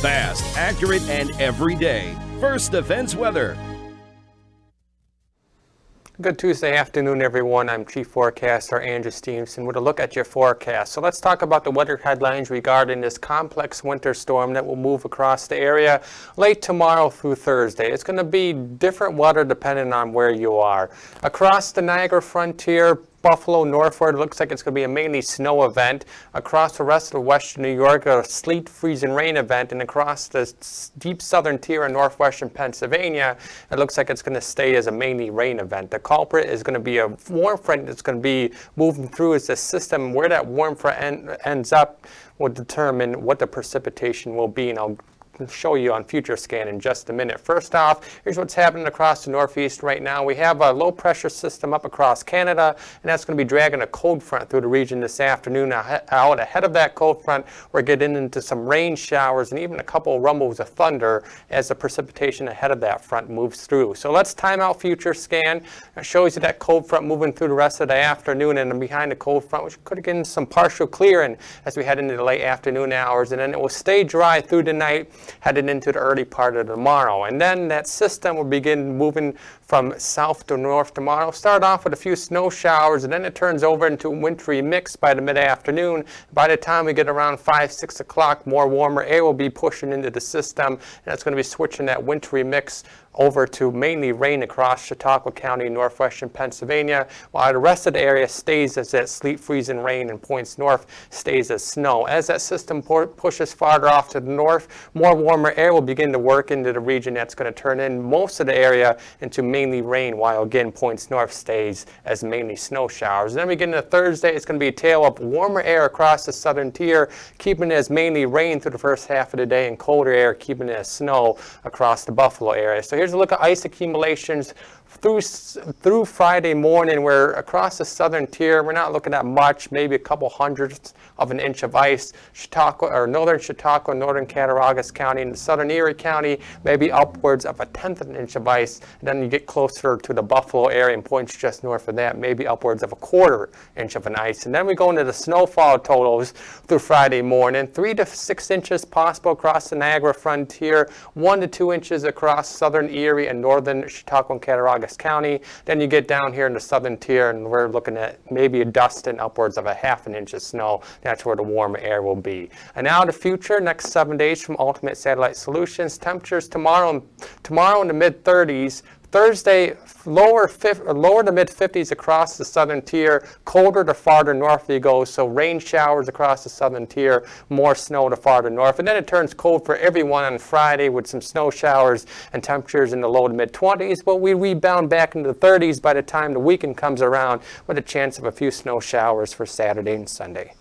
Fast, accurate, and every day. First Defense Weather. Good Tuesday afternoon, everyone. I'm Chief Forecaster Andrew Stevenson with a look at your forecast. So let's talk about the weather headlines regarding this complex winter storm that will move across the area late tomorrow through Thursday. It's going to be different weather depending on where you are. Across the Niagara frontier, Buffalo northward, it looks like it's going to be a mainly snow event. Across the rest of western New York, a sleet, freeze, and rain event. And across the deep southern tier in northwestern Pennsylvania, it looks like it's going to stay as a mainly rain event. The culprit is going to be a warm front that's going to be moving through as the system. Where that warm front ends up will determine what the precipitation will be. And I'll show you on future scan in just a minute. First off, here's what's happening across the northeast right now. We have a low pressure system up across Canada, and that's going to be dragging a cold front through the region this afternoon. Out ahead of that cold front, we're getting into some rain showers and even a couple of rumbles of thunder as the precipitation ahead of that front moves through. So let's time out future scan. It shows you that cold front moving through the rest of the afternoon, and behind the cold front, we could get some partial clearing as we head into the late afternoon hours, and then it will stay dry through the night, heading into the early part of tomorrow. And then that system will begin moving from south to north tomorrow. Start off with a few snow showers, and then it turns over into a wintry mix by the mid-afternoon. By the time we get around 5, 6 o'clock, more warmer air will be pushing into the system, and it's going to be switching that wintry mix over to mainly rain across Chautauqua County, northwestern Pennsylvania, while the rest of the area stays as that sleet, freeze, and rain, and points north stays as snow. As that system pushes farther off to the north, more warmer air will begin to work into the region. That's going to turn in most of the area into mainly rain, while again points north stays as mainly snow showers. And then we get into Thursday, it's going to be a tale of warmer air across the southern tier, keeping it as mainly rain through the first half of the day, and colder air keeping it as snow across the Buffalo area. So here's a look at ice accumulations through Friday morning, where across the southern tier, we're not looking at much, maybe a couple hundredths of an inch of ice. Chautauqua, or northern Chautauqua, northern Cattaraugus County, and southern Erie County, maybe upwards of a tenth of an inch of ice. And then you get closer to the Buffalo area and points just north of that, maybe upwards of a quarter inch of an ice. And then we go into the snowfall totals through Friday morning. 3 to 6 inches possible across the Niagara frontier, 1 to 2 inches across southern Erie and northern Chautauqua and Cattaraugus County. Then you get down here in the southern tier, and we're looking at maybe a dust and upwards of a half an inch of snow. That's where the warmer air will be. And now the future, next 7 days from Ultimate Satellite Solutions. Temperatures tomorrow in the mid-30s. Thursday, lower to mid-50s across the southern tier, colder the farther north you go, so rain showers across the southern tier, more snow the farther north. And then it turns cold for everyone on Friday with some snow showers and temperatures in the low to mid-20s, but we rebound back into the 30s by the time the weekend comes around with a chance of a few snow showers for Saturday and Sunday.